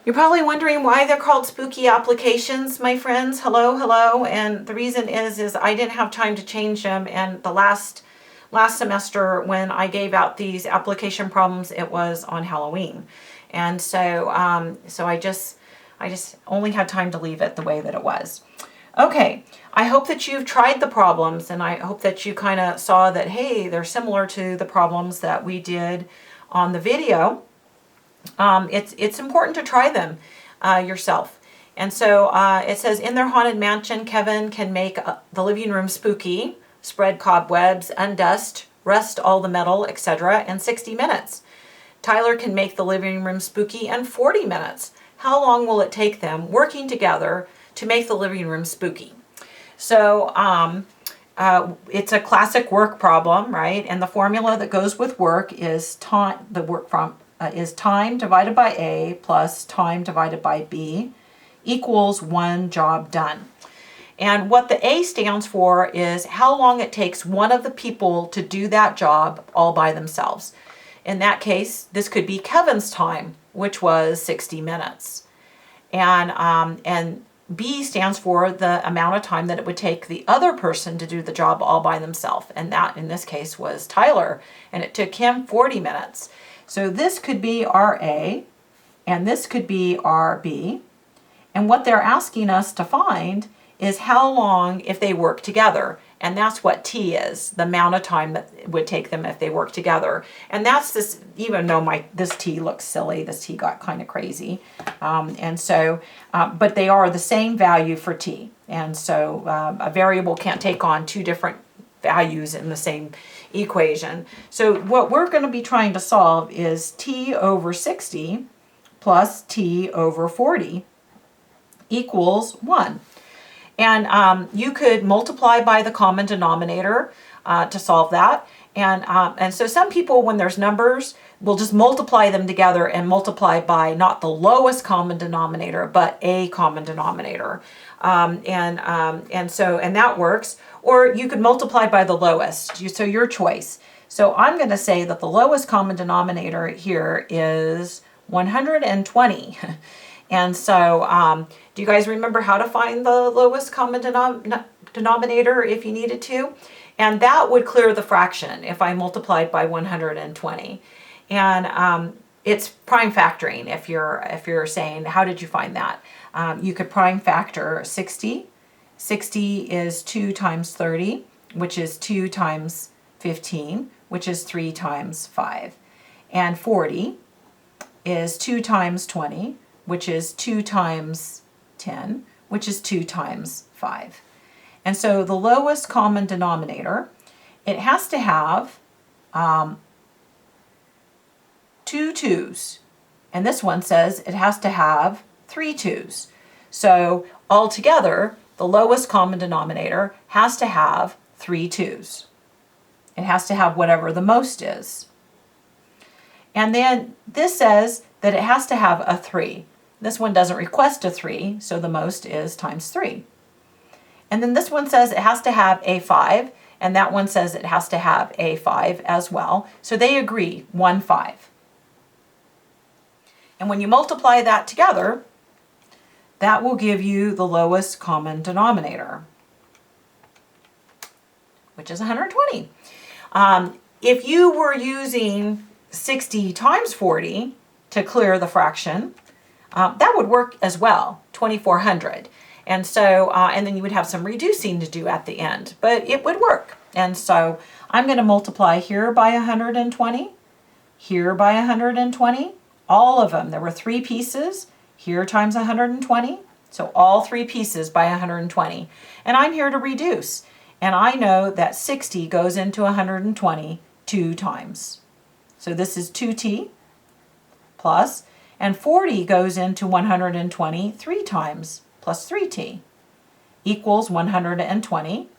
You're probably wondering why they're called spooky applications, my friends. Hello, hello. And the reason is I didn't have time to change them. And the last semester when I gave out these application problems, it was on Halloween. And so, so I just only had time to leave it the way that it was. Okay, I hope that you've tried the problems, and I hope that you kind of saw that, hey, they're similar to the problems that we did on the video. It's important to try them yourself. And so it says, in their haunted mansion, Kevin can make the living room spooky, spread cobwebs, undust, rust all the metal, etc. in 60 minutes. Tyler can make the living room spooky in 40 minutes. How long will it take them working together to make the living room spooky? So it's a classic work problem, right? And the formula that goes with work is time. The work from is time divided by A plus time divided by B equals one job done. And what the A stands for is how long it takes one of the people to do that job all by themselves. In that case, this could be Kevin's time, which was 60 minutes. And B stands for the amount of time that it would take the other person to do the job all by themselves. And that, in this case, was Tyler. And it took him 40 minutes. So this could be our A, and this could be our B. And what they're asking us to find is how long if they work together. And that's what T is, the amount of time that it would take them if they work together. And that's this, even though this T looks silly, this T got kind of crazy. But they are the same value for T. And so a variable can't take on two different values in the same equation. So what we're going to be trying to solve is T over 60 plus T over 40 equals 1. And you could multiply by the common denominator to solve that. And so some people, when there's numbers, will just multiply them together and multiply by not the lowest common denominator, but a common denominator. And that works. Or you could multiply by the lowest. So your choice. So I'm going to say that the lowest common denominator here is 120. And so do you guys remember how to find the lowest common denominator if you needed to? And that would clear the fraction if I multiplied by 120. And it's prime factoring if you're saying, how did you find that? You could prime factor 60. 60 is 2 times 30, which is 2 times 15, which is 3 times 5. And 40 is 2 times 20, which is 2 times 10, which is 2 times 5. And so the lowest common denominator, it has to have 2 2's. And this one says it has to have 3 2's. So altogether, the lowest common denominator has to have 3 2's. It has to have whatever the most is. And then this says that it has to have a 3. This one doesn't request a 3, so the most is times 3. And then this one says it has to have a 5, and that one says it has to have a 5 as well. So they agree, 1 5. And when you multiply that together, that will give you the lowest common denominator, which is 120. If you were using 60 times 40 to clear the fraction, that would work as well, 2400. And so, and then you would have some reducing to do at the end, but it would work. And so I'm going to multiply here by 120, here by 120, all of them. There were 3 pieces, here times 120, so all 3 pieces by 120. And I'm here to reduce. And I know that 60 goes into 120 2 times. So this is 2t plus, and 40 goes into 120 3 times plus 3t equals 120.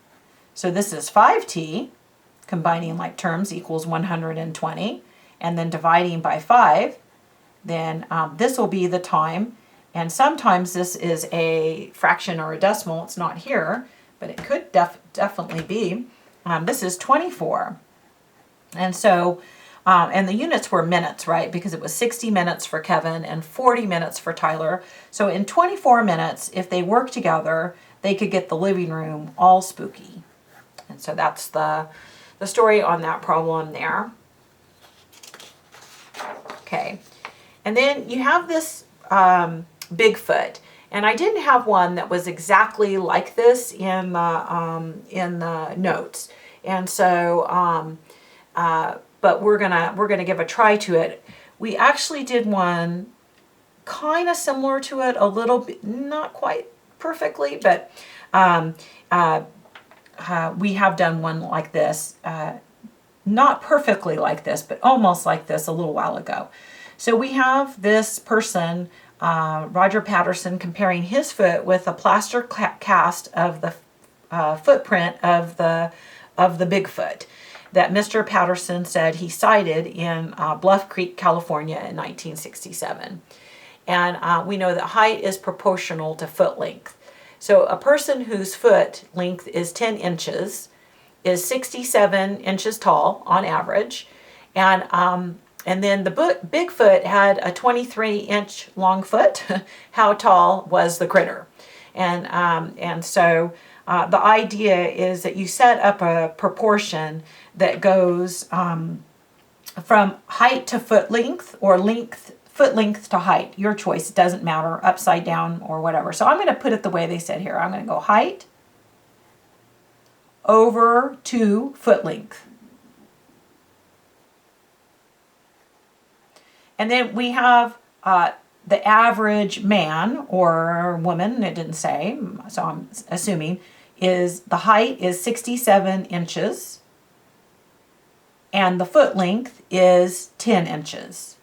So this is 5t, combining like terms, equals 120. And then dividing by 5, then this will be the time. And sometimes this is a fraction or a decimal. It's not here, but it could definitely be. This is 24. And so And the units were minutes, right? Because it was 60 minutes for Kevin and 40 minutes for Tyler. So in 24 minutes, if they worked together, they could get the living room all spooky. And so that's the story on that problem there. Okay. And then you have this Bigfoot. And I didn't have one that was exactly like this in the notes. And so, but we're gonna give a try to it. We actually did one kind of similar to it, a little bit, not quite perfectly, but we have done one like this, not perfectly like this, but almost like this a little while ago. So we have this person, Roger Patterson, comparing his foot with a plaster cast of the footprint of the Bigfoot that Mr. Patterson said he sighted in Bluff Creek, California in 1967. And we know that height is proportional to foot length. So a person whose foot length is 10 inches is 67 inches tall on average. And then the Bigfoot had a 23-inch long foot. How tall was the critter? And so the idea is that you set up a proportion that goes from height to foot length, or foot length to height. Your choice. It doesn't matter, upside down or whatever. So I'm going to put it the way they said here. I'm going to go height over to foot length. And then we have the average man or woman, it didn't say, so I'm assuming, is the height is 67 inches and the foot length is 10 inches.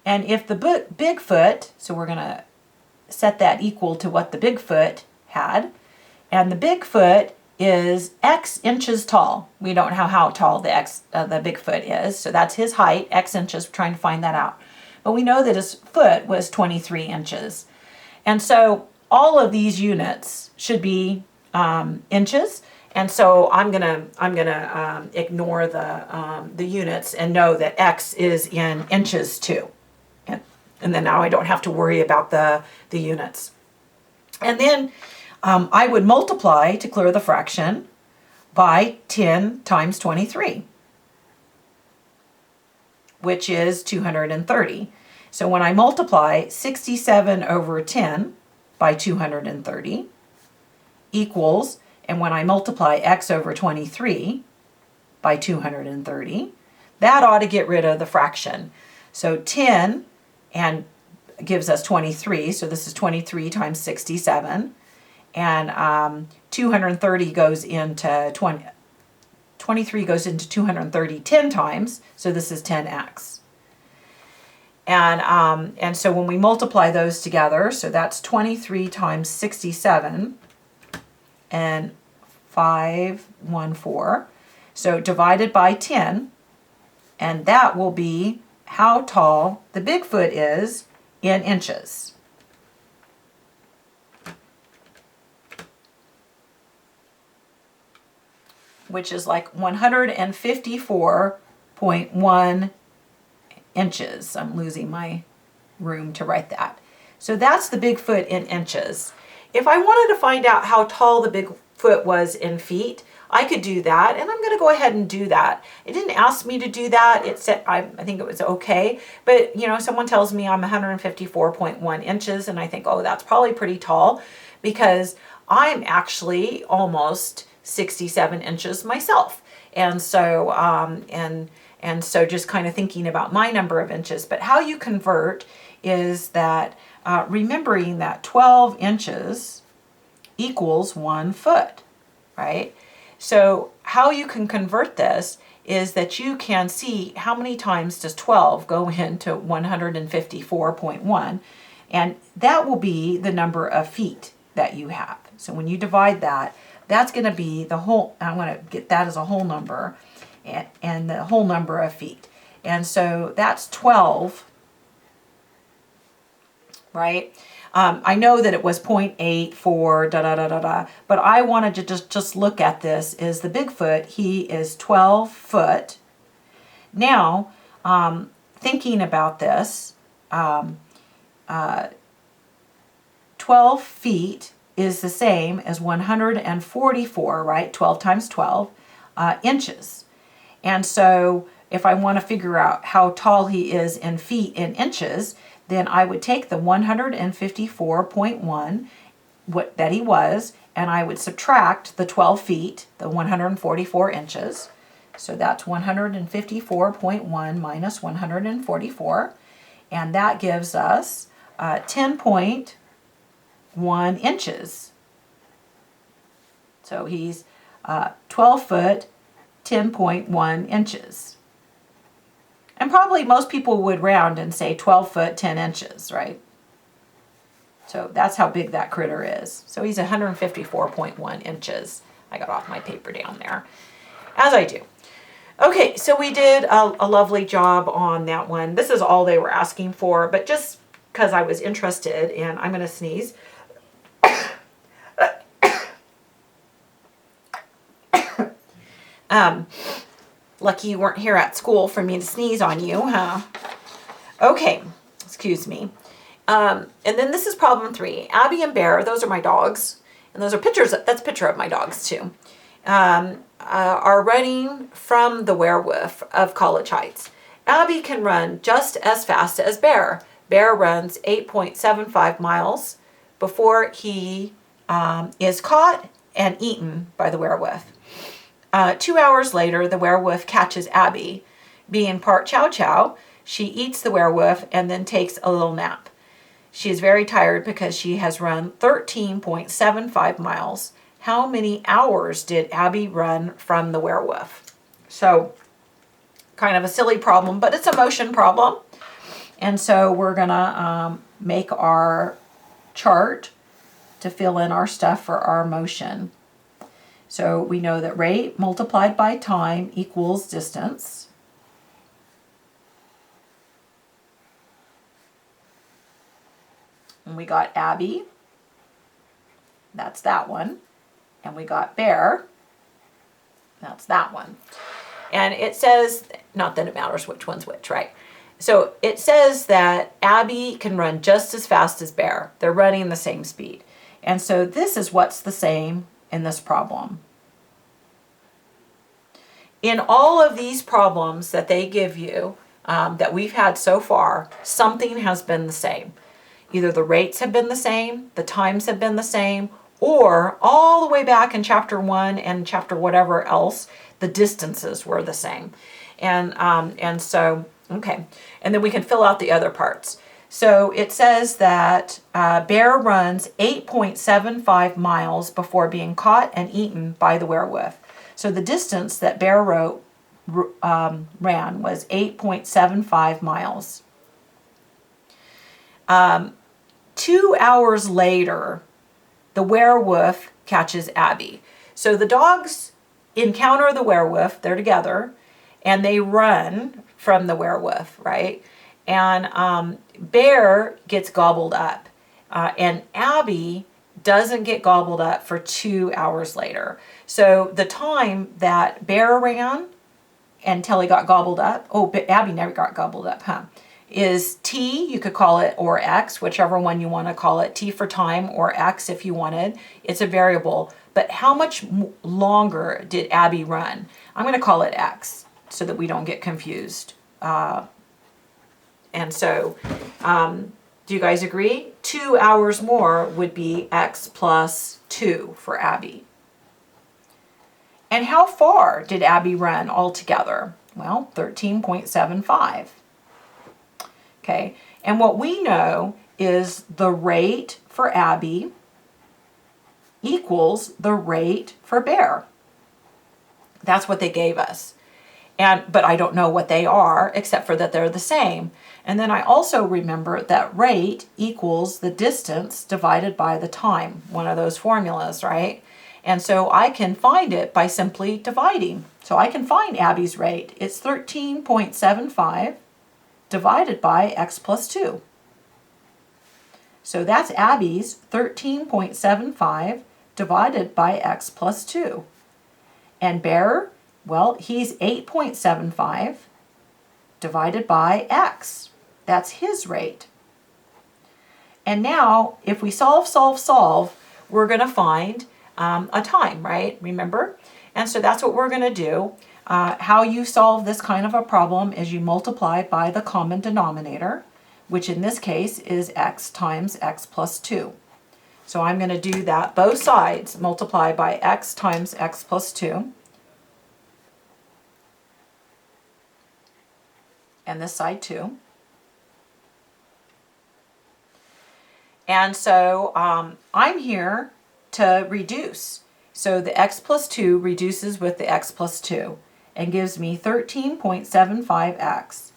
And if the Bigfoot, so we're going to set that equal to what the Bigfoot had, and the Bigfoot is X inches tall. We don't know how tall the Bigfoot is, so that's his height, X inches. We're trying to find that out. But we know that his foot was 23 inches. And so all of these units should be inches. And so I'm gonna ignore the units and know that X is in inches too. And then now I don't have to worry about the units. And then I would multiply to clear the fraction by 10 times 23, which is 230. So when I multiply 67 over 10 by 230 equals, and when I multiply x over 23 by 230, that ought to get rid of the fraction. So 10 and gives us 23, so this is 23 times 67. And 230 goes into 23 goes into 230 10 times, so this is 10x. And so when we multiply those together, so that's 23 times 67 and 514. So divided by 10, and that will be how tall the Bigfoot is in inches. Which is like 154.1 inches. I'm losing my room to write that. So that's the Bigfoot in inches. If I wanted to find out how tall the Bigfoot was in feet, I could do that, and I'm going to go ahead and do that. It didn't ask me to do that. It said, I think it was okay, but you know, someone tells me I'm 154.1 inches, and I think, oh, that's probably pretty tall, because I'm actually almost 67 inches myself. And so, and so just kind of thinking about my number of inches. But how you convert is that remembering that 12 inches equals 1 foot, right? So how you can convert this is that you can see how many times does 12 go into 154.1, and that will be the number of feet that you have. So when you divide that, that's going to be the whole, I'm going to get that as a whole number, and the whole number of feet. And so that's 12, right? I know that it was 0.84, but I wanted to just look at this is the Bigfoot. He is 12 foot, Now, thinking about this, 12 feet is the same as 144, right? 12 times 12 inches. And so if I want to figure out how tall he is in feet in inches, then I would take the 154.1 that he was, and I would subtract the 12 feet, the 144 inches. So that's 154.1 minus 144, and that gives us 10.1 inches. So he's 12 foot, 10.1 inches. And probably most people would round and say 12 foot, 10 inches, right? So that's how big that critter is. So he's 154.1 inches. I got off my paper down there, as I do. Okay, so we did a lovely job on that one. This is all they were asking for, but just because I was interested, and I'm going to sneeze. Lucky you weren't here at school for me to sneeze on you, huh? Okay, excuse me. And then this is problem 3. Abby and Bear, those are my dogs, and those are pictures. That's a picture of my dogs too. Are running from the werewolf of College Heights. Abby can run just as fast as Bear. Bear runs 8.75 miles before he is caught and eaten by the werewolf. 2 hours later, the werewolf catches Abby. Being part chow chow, she eats the werewolf and then takes a little nap. She is very tired because she has run 13.75 miles. How many hours did Abby run from the werewolf? So, kind of a silly problem, but it's a motion problem. And so we're going to make our chart to fill in our stuff for our motion. So we know that rate multiplied by time equals distance. And we got Abby. That's that one. And we got Bear. That's that one. And it says, not that it matters which one's which, right? So it says that Abby can run just as fast as Bear. They're running the same speed. And so this is what's the same in this problem. In all of these problems that they give you, that we've had so far, something has been the same. Either the rates have been the same, the times have been the same, or all the way back in chapter 1 and chapter whatever else, the distances were the same. And so, okay. And then we can fill out the other parts. So it says that Bear runs 8.75 miles before being caught and eaten by the werewolf. So the distance that Bear ran was 8.75 miles. 2 hours later, the werewolf catches Abby. So the dogs encounter the werewolf, they're together, and they run from the werewolf, right? And Bear gets gobbled up, and Abby doesn't get gobbled up for 2 hours later. So the time that Bear ran until he got gobbled up, oh, but Abby never got gobbled up, huh? Is T, you could call it, or X, whichever one you want to call it, T for time or X if you wanted. It's a variable. But how much longer did Abby run? I'm going to call it X so that we don't get confused. And so, do you guys agree? 2 hours more would be X plus 2 for Abby. And how far did Abby run altogether? Well, 13.75. Okay, and what we know is the rate for Abby equals the rate for Bear. That's what they gave us. But I don't know what they are, except for that they're the same. And then I also remember that rate equals the distance divided by the time, one of those formulas, right? And so I can find it by simply dividing. So I can find Abby's rate. It's 13.75 divided by X plus 2. So that's Abby's 13.75 divided by X plus 2. And Bear, well, he's 8.75 divided by x. That's his rate. And now, if we solve, we're going to find a time, right? Remember? And so that's what we're going to do. How you solve this kind of a problem is you multiply by the common denominator, which in this case is x times x plus 2. So I'm going to do that, both sides, multiply by x times x plus 2. And this side too. And so I'm here to reduce. So the x plus 2 reduces with the x plus 2 and gives me 13.75x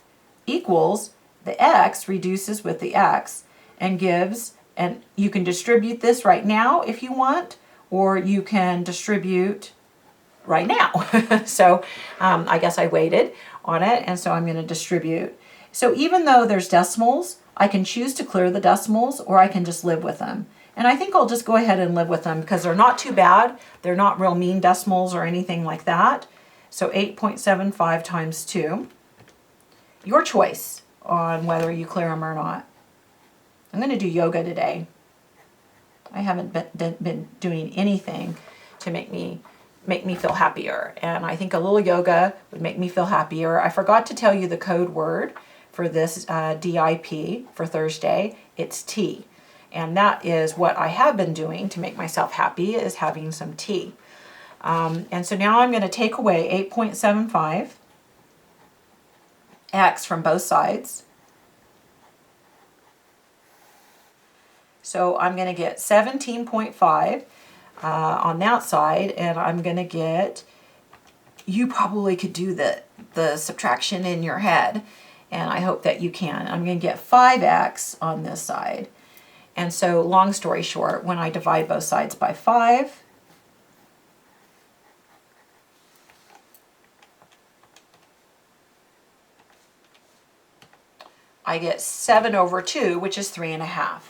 equals the x reduces with the x and gives, and you can distribute this right now if you want, or you can distribute right now. So I guess I waited on it, and so I'm going to distribute. So even though there's decimals, I can choose to clear the decimals, or I can just live with them. And I think I'll just go ahead and live with them because they're not too bad. They're not real mean decimals or anything like that. So 8.75 times 2. Your choice on whether you clear them or not. I'm going to do yoga today. I haven't been doing anything to make me feel happier. And I think a little yoga would make me feel happier. I forgot to tell you the code word for this DIP for Thursday. It's tea. And that is what I have been doing to make myself happy, is having some tea. And so now I'm going to take away 8.75 x from both sides. So I'm going to get 17.5 on that side, and I'm going to get, you probably could do the subtraction in your head, and I hope that you can. I'm going to get 5x on this side. And so long story short, when I divide both sides by 5, I get 7 over 2, which is 3.5.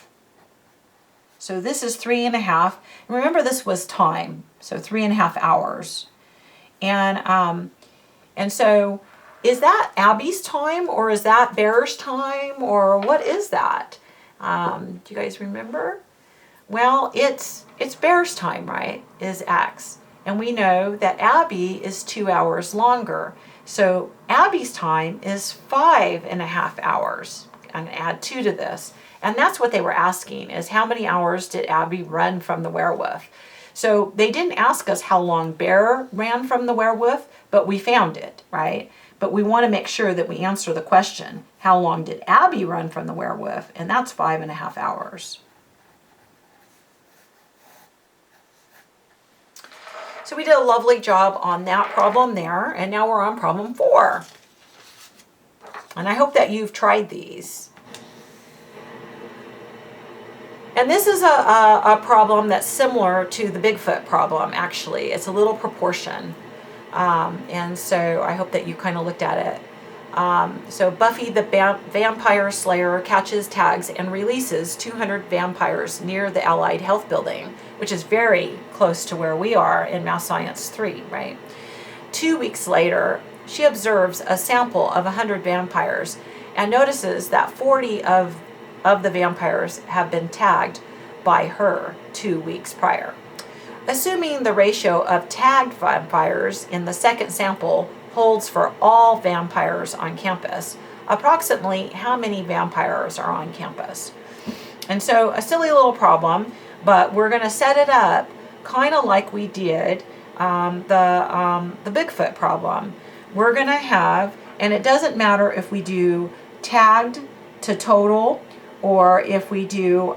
So this is 3.5. Remember, this was time, so 3.5 hours. And so is that Abby's time, or is that Bear's time, or what is that? Do you guys remember? Well, it's Bear's time, right? Is X. And we know that Abby is 2 hours longer. So Abby's time is 5.5 hours. I'm going to add 2 to this. And that's what they were asking, is how many hours did Abby run from the werewolf? So they didn't ask us how long Bear ran from the werewolf, but we found it, right? But we want to make sure that we answer the question, how long did Abby run from the werewolf? And that's 5.5 hours. So we did a lovely job on that problem there, and now we're on problem 4. And I hope that you've tried these. And this is a problem that's similar to the Bigfoot problem, actually. It's a little proportion. And so I hope that you kind of looked at it. So Buffy the Vampire Slayer catches, tags, and releases 200 vampires near the Allied Health Building, which is very close to where we are in Math Science 3, right? 2 weeks later, she observes a sample of 100 vampires and notices that 40 of the vampires have been tagged by her 2 weeks prior. Assuming the ratio of tagged vampires in the second sample holds for all vampires on campus, approximately how many vampires are on campus? And so a silly little problem, but we're going to set it up kind of like we did the Bigfoot problem. We're going to have, and it doesn't matter if we do tagged to total or if we do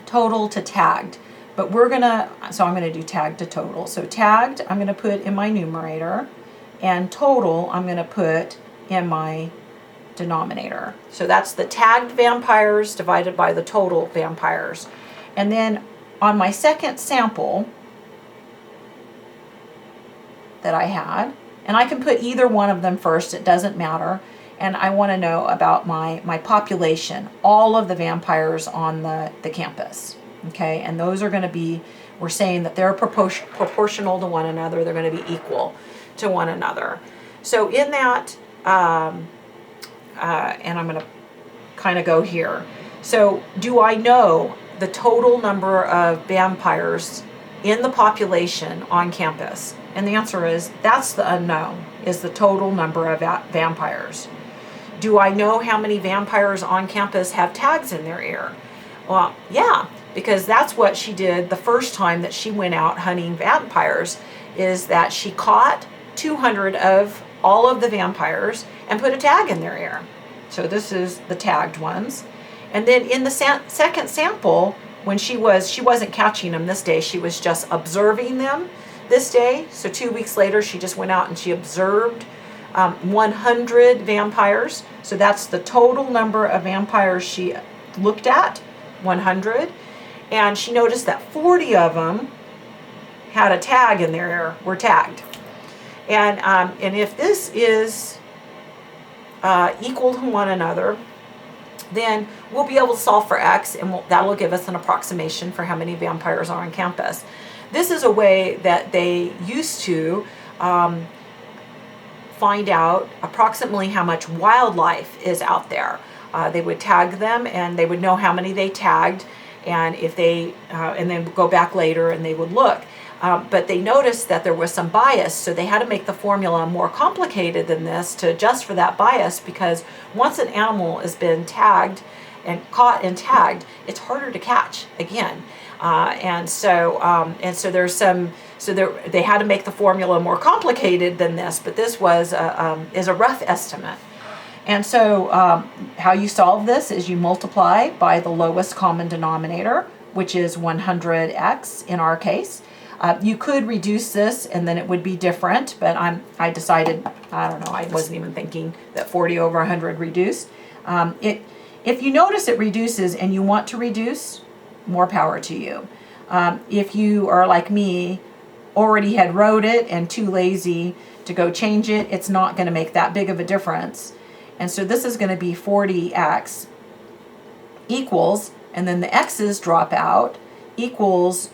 total to tagged. But we're going to, so I'm going to do tagged to total. So tagged, I'm going to put in my numerator, and total, I'm going to put in my denominator. So that's the tagged vampires divided by the total vampires. And then on my second sample that I had, and I can put either one of them first, it doesn't matter. And I want to know about my population, all of the vampires on the campus. Okay, and those are going to be, we're saying that they're proportional to one another, they're going to be equal to one another. So in that and I'm going to kind of go here. So do I know the total number of vampires in the population on campus? And the answer is that's the unknown, is the total number of vampires. Do I know how many vampires on campus have tags in their ear? Well, yeah, because that's what she did the first time that she went out hunting vampires, is that she caught 200 of all of the vampires and put a tag in their ear. So this is the tagged ones. And then in the second sample, when she wasn't catching them this day, she was just observing them this day. So 2 weeks later, she just went out and she observed 100 vampires. So that's the total number of vampires she looked at, 100. And she noticed that 40 of them had a tag in their ear, were tagged. And if this is equal to one another, then we'll be able to solve for X, and that'll give us an approximation for how many vampires are on campus. This is a way that they used to find out approximately how much wildlife is out there. They would tag them, and they would know how many they tagged, and if they and then go back later and they would look. But they noticed that there was some bias, so they had to make the formula more complicated than this to adjust for that bias, because once an animal has been tagged and caught and tagged, it's harder to catch again. And so there's some, they had to make the formula more complicated than this, but this was is a rough estimate. And so how you solve this is you multiply by the lowest common denominator, which is 100x in our case. You could reduce this and then it would be different, but I decided, I don't know, I wasn't even thinking that 40 over 100 reduced. If you notice it reduces and you want to reduce, more power to you. If you are like me, already had wrote it and too lazy to go change it, it's not going to make that big of a difference. And so this is going to be 40x equals, and then the x's drop out, equals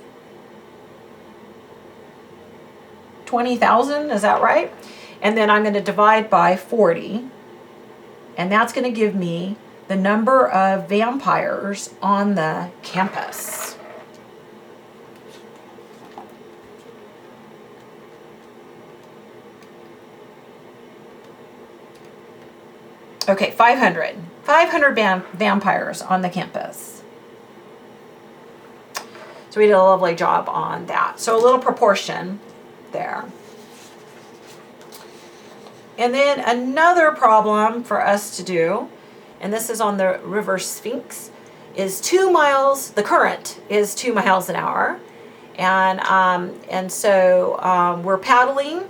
20,000, is that right? And then I'm going to divide by 40, and that's going to give me the number of vampires on the campus. Okay, 500. 500 vampires on the campus. So we did a lovely job on that. So a little proportion there. And then another problem for us to do, and this is on the River Sphinx, is 2 miles, the current is 2 miles an hour. And so we're paddling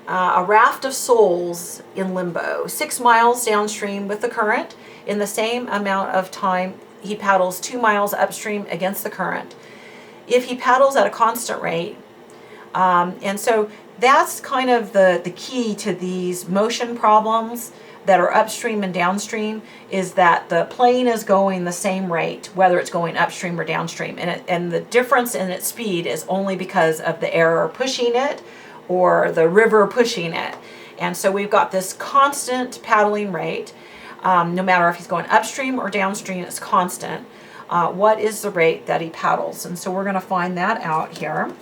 a raft of souls in limbo, 6 miles downstream with the current. In the same amount of time, he paddles 2 miles upstream against the current. If he paddles at a constant rate, and so that's kind of the key to these motion problems that are upstream and downstream, is that the plane is going the same rate, whether it's going upstream or downstream. And the difference in its speed is only because of the air pushing it or the river pushing it. And so we've got this constant paddling rate. No matter if he's going upstream or downstream, it's constant. What is the rate that he paddles? And so we're going to find that out here.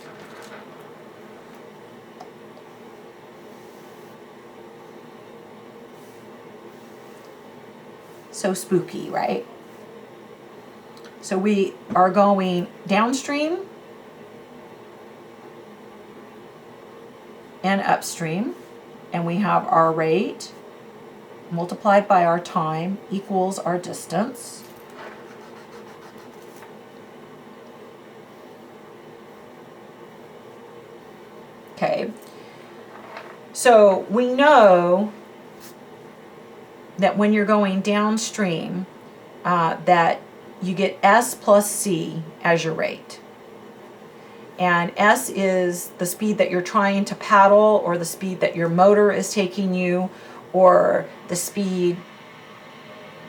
So spooky, right? So we are going downstream and upstream, and we have our rate multiplied by our time equals our distance. Okay, so we know that when you're going downstream, that you get S plus C as your rate. And S is the speed that you're trying to paddle, or the speed that your motor is taking you, or the speed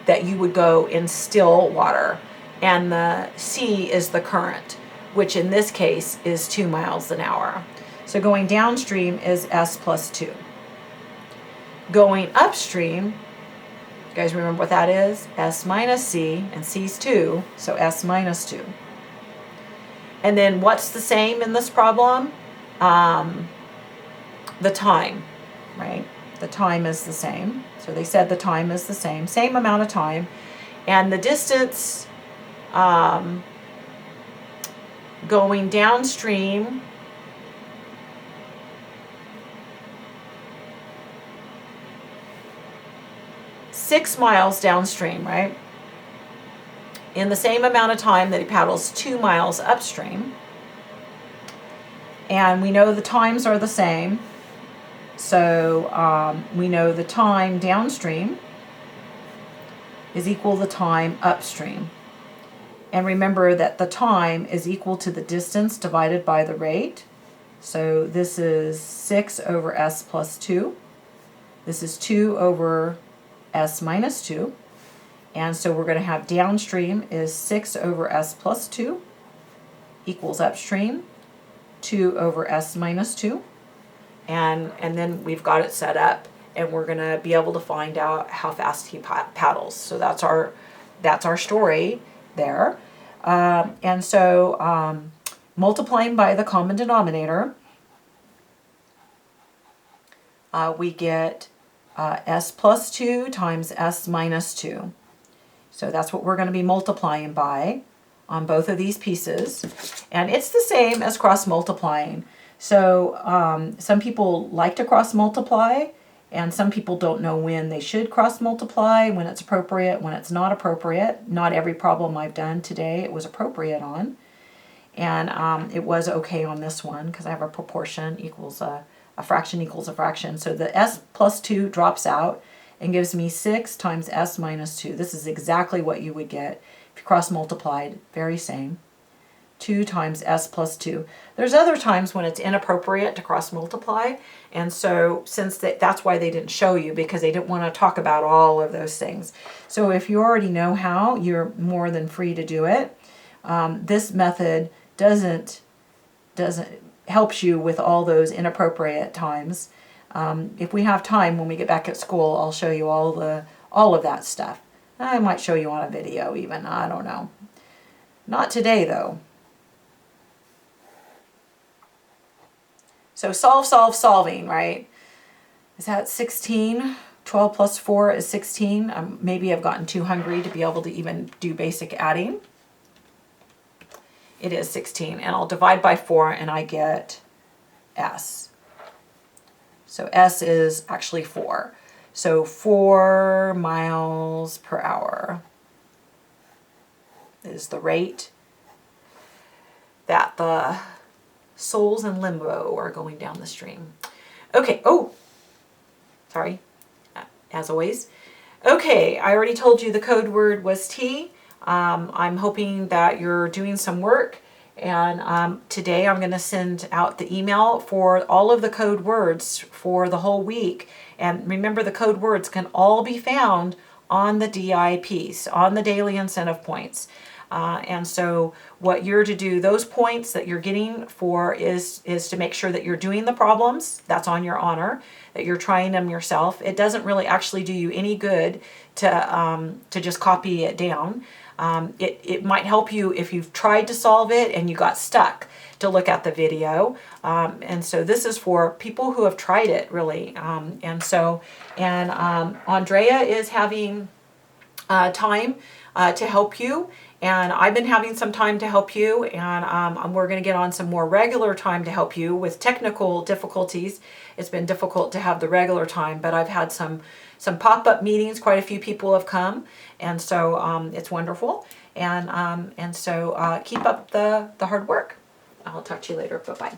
that you would go in still water. And the C is the current, which in this case is 2 miles an hour. So going downstream is S plus 2. Going upstream, you guys remember what that is? S minus C, and C's 2, so S minus 2. And then what's the same in this problem? The time, right? The time is the same. So they said the time is the same amount of time. And the distance going downstream six miles downstream, right? In the same amount of time that he paddles 2 miles upstream. And we know the times are the same. So we know the time downstream is equal to the time upstream. And remember that the time is equal to the distance divided by the rate. So this is 6 over S plus 2. This is 2 over S minus 2. And so we're going to have downstream is 6 over S plus 2 equals upstream 2 over S minus 2. And then we've got it set up, and we're going to be able to find out how fast he paddles. So that's our story there. And so multiplying by the common denominator, we get S plus 2 times S minus 2. So that's what we're going to be multiplying by on both of these pieces. And it's the same as cross multiplying. So some people like to cross multiply, and some people don't know when they should cross multiply, when it's appropriate, when it's not appropriate. Not every problem I've done today it was appropriate on. And it was okay on this one because I have a proportion equals a fraction equals a fraction. So the S plus 2 drops out and gives me 6 times S minus 2. This is exactly what you would get if you cross multiplied. Very same. 2 times S plus 2. There's other times when it's inappropriate to cross multiply, and so since that's why they didn't show you, because they didn't want to talk about all of those things. So if you already know how, you're more than free to do it. This method doesn't helps you with all those inappropriate times. If we have time when we get back at school, I'll show you all of that stuff. I might show you on a video even, I don't know. Not today though. So solving, right? Is that 16? 12 plus 4 is 16. Maybe I've gotten too hungry to be able to even do basic adding. It is 16, and I'll divide by 4 and I get S. So S is actually 4. So 4 miles per hour is the rate that the souls in limbo are going down the stream. Okay, oh, sorry, as always. Okay, I already told you the code word was T. I'm hoping that you're doing some work, and today I'm going to send out the email for all of the code words for the whole week. And remember, the code words can all be found on the DI piece, on the daily incentive points. And so what you're to do, those points that you're getting for is to make sure that you're doing the problems. That's on your honor, that you're trying them yourself. It doesn't really actually do you any good to just copy it down. It might help you if you've tried to solve it and you got stuck to look at the video. And so this is for people who have tried it really. Andrea is having time to help you. And I've been having some time to help you, and we're going to get on some more regular time to help you with technical difficulties. It's been difficult to have the regular time, but I've had some pop-up meetings. Quite a few people have come, and so it's wonderful. And so keep up the hard work. I'll talk to you later. Bye-bye.